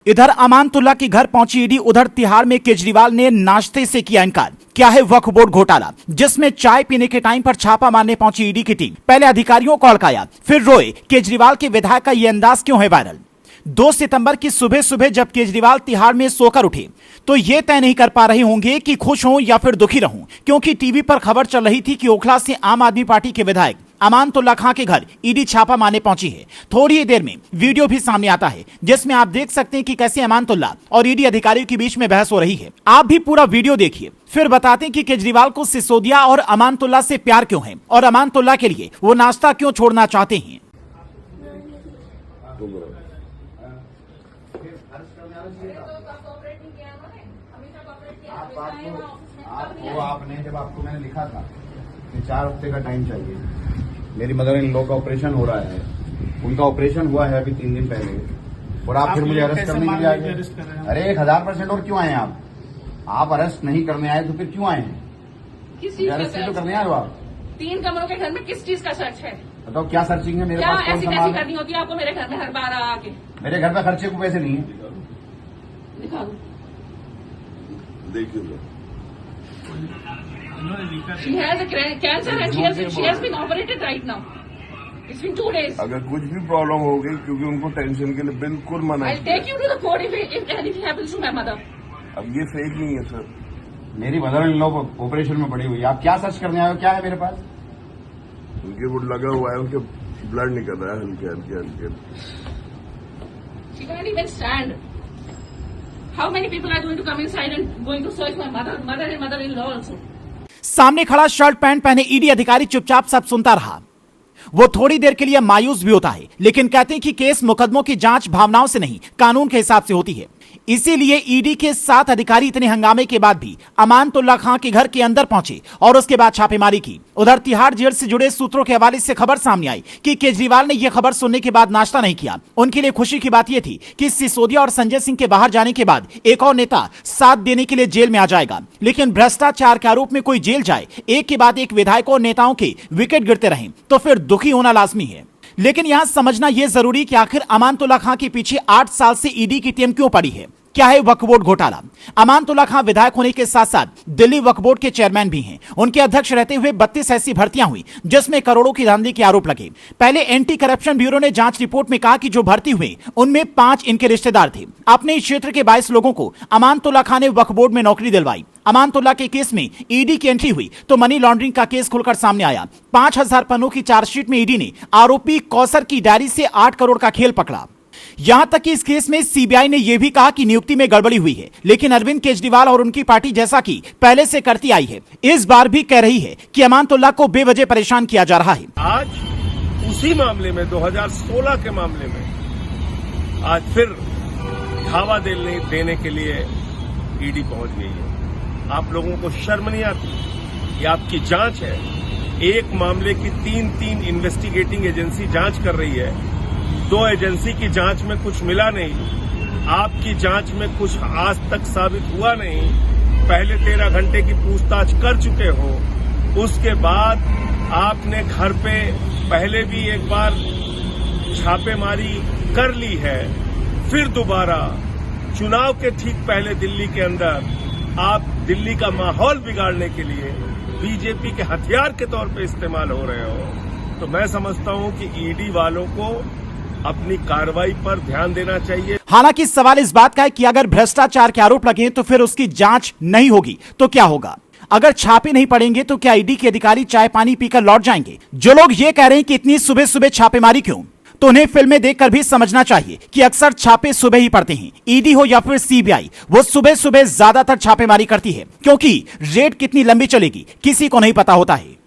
इधर अमानतुल्ला के घर पहुंची ईडी, उधर तिहाड़ में केजरीवाल ने नाश्ते से किया इनकार। क्या है वक्फ बोर्ड घोटाला, जिसमें चाय पीने के टाइम पर छापा मारने पहुंची ईडी की टीम। पहले अधिकारियों को हड़काया, फिर रोए। केजरीवाल के विधायक का ये अंदाज क्यों है वायरल? 2 सितंबर की सुबह सुबह जब केजरीवाल तिहाड़ में सोकर उठे तो ये तय नहीं कर पा रहे होंगे कि खुश हों या फिर दुखी रहूं, क्योंकि टीवी पर खबर चल रही थी कि ओखला से आम आदमी पार्टी के विधायक अमानतुल्ला खां के घर ईडी छापा मारने पहुंची है। थोड़ी ही देर में वीडियो भी सामने आता है, जिसमें आप देख सकते हैं कि कैसे अमानतुल्ला और ईडी अधिकारियों के बीच में बहस हो रही है। आप भी पूरा वीडियो देखिए, फिर बताते हैं कि केजरीवाल को सिसोदिया और अमानतुल्ला से प्यार क्यों है और अमानतुल्ला के लिए वो नाश्ता क्यों छोड़ना चाहते हैं। आपने जब आपको मैंने लिखा था कि 4 हफ्ते का टाइम चाहिए, मेरी मदर इन लॉ का ऑपरेशन हो रहा है, उनका ऑपरेशन हुआ है अभी 3 दिन पहले, और आप फिर मुझे अरेस्ट करने के लिए आए। अरे 1000% और क्यों आए आप अरेस्ट नहीं करने आए तो फिर क्यों आए हैं? किस चीज अरेस्ट तो करने आए हो आप? 3 कमरों के घर में किस चीज का सर्च है? बताओ क्या सर्चिंग है? मेरे क्या पास कौन ऐसी सा कैसी माल है? करनी होती है आपको मेरे घर में हर बार आके? मेरे घर पे खर्चे को पैसे नहीं है। दिखा दो। देखिए She has a cancer and she has been operated right now. It's been 2 days. अगर कुछ भी प्रॉब्लम हो गई, क्योंकि उनको टेंशन के लिए बिल्कुल मना I'll take you to the court if anything happens to my mother. अब ये फेक नहीं है सर। मेरी मदर इन लॉ ऑपरेशन में पड़ी हुई है, आप क्या सर्च करने आए हो? क्या है मेरे पास? उनके वो लगा हुआ है, उनके ब्लड निकल रहा है हल्के हल्के। She can't even stand. How many people are going to come inside and going to search my mother and mother-in-law also? सामने खड़ा शर्ट पैंट पहने ईडी अधिकारी चुपचाप सब सुनता रहा। वो थोड़ी देर के लिए मायूस भी होता है, लेकिन कहते हैं कि केस मुकदमों की जांच भावनाओं से नहीं कानून के हिसाब से होती है। इसीलिए ईडी के 7 अधिकारी इतने हंगामे के बाद भी अमानतुल्ला खां के घर के अंदर पहुंचे और उसके बाद छापेमारी की। उधर तिहाड़ जेल से जुड़े सूत्रों के हवाले से खबर सामने आई कि केजरीवाल ने यह खबर सुनने के बाद नाश्ता नहीं किया। उनके लिए खुशी की बात यह थी कि सिसोदिया और संजय सिंह के बाहर जाने के बाद एक और नेता साथ देने के लिए जेल में आ जाएगा। लेकिन भ्रष्टाचार के आरोप में कोई जेल जाए, एक के बाद एक विधायकों और नेताओं के विकेट गिरते रहे, तो फिर दुखी होना लाजमी है। लेकिन यहां समझना यह जरूरी कि आखिर अमानतुल्ला खां के पीछे 8 साल से ईडी की टीम क्यों पड़ी है। क्या है वक्फ बोर्ड घोटाला? अमानतुल्ला खां विधायक होने के साथ साथ दिल्ली वक्फ बोर्ड के चेयरमैन भी हैं। उनके अध्यक्ष रहते हुए 32 ऐसी भर्तियां हुई जिसमें करोड़ों की धांधली के आरोप लगे। पहले एंटी करप्शन ब्यूरो ने जांच रिपोर्ट में कहा कि जो भर्ती हुए उनमें 5 इनके रिश्तेदार थे। अपने क्षेत्र के 22 लोगों को अमानतुल्ला खां ने वक्फ बोर्ड में नौकरी दिलवाई। अमानतुल्ला के केस में ईडी की एंट्री हुई तो मनी लॉन्ड्रिंग का केस खुलकर सामने आया। 5000 पन्नों की चार्जशीट में ईडी ने आरोपी कौसर की डायरी से 8 करोड़ का खेल पकड़ा। यहां तक कि इस केस में सीबीआई ने यह भी कहा कि नियुक्ति में गड़बड़ी हुई है, लेकिन अरविंद केजरीवाल और उनकी पार्टी जैसा कि पहले से करती आई है, इस बार भी कह रही है कि अमानतुल्ला को बेवजह परेशान किया जा रहा है। आज उसी मामले में 2016 के मामले में आज फिर धावा देने के लिए ईडी पहुंच गई है। आप लोगों को शर्म नहीं आती? ये आपकी जांच है। एक मामले की 3 इन्वेस्टिगेटिंग एजेंसी जांच कर रही है। 2 एजेंसी की जांच में कुछ मिला नहीं, आपकी जांच में कुछ आज तक साबित हुआ नहीं। पहले 13 घंटे की पूछताछ कर चुके हो, उसके बाद आपने घर पे पहले भी एक बार छापेमारी कर ली है, फिर दोबारा चुनाव के ठीक पहले दिल्ली के अंदर आप दिल्ली का माहौल बिगाड़ने के लिए बीजेपी के हथियार के तौर पे इस्तेमाल हो रहे हो। तो मैं समझता हूं कि ईडी वालों को अपनी कार्रवाई पर ध्यान देना चाहिए। हालांकि सवाल इस बात का है कि अगर भ्रष्टाचार के आरोप लगे तो फिर उसकी जांच नहीं होगी तो क्या होगा? अगर छापे नहीं पड़ेंगे तो क्या ईडी के अधिकारी चाय पानी पीकर लौट जाएंगे? जो लोग ये कह रहे हैं कि इतनी सुबह सुबह छापेमारी क्यों, तो उन्हें फिल्में देखकर भी समझना चाहिए कि अक्सर छापे सुबह ही पड़ते हैं। ईडी हो या फिर सीबीआई, वो सुबह सुबह ज्यादातर छापेमारी करती है, क्योंकि रेड कितनी लंबी चलेगी किसी को नहीं पता होता है।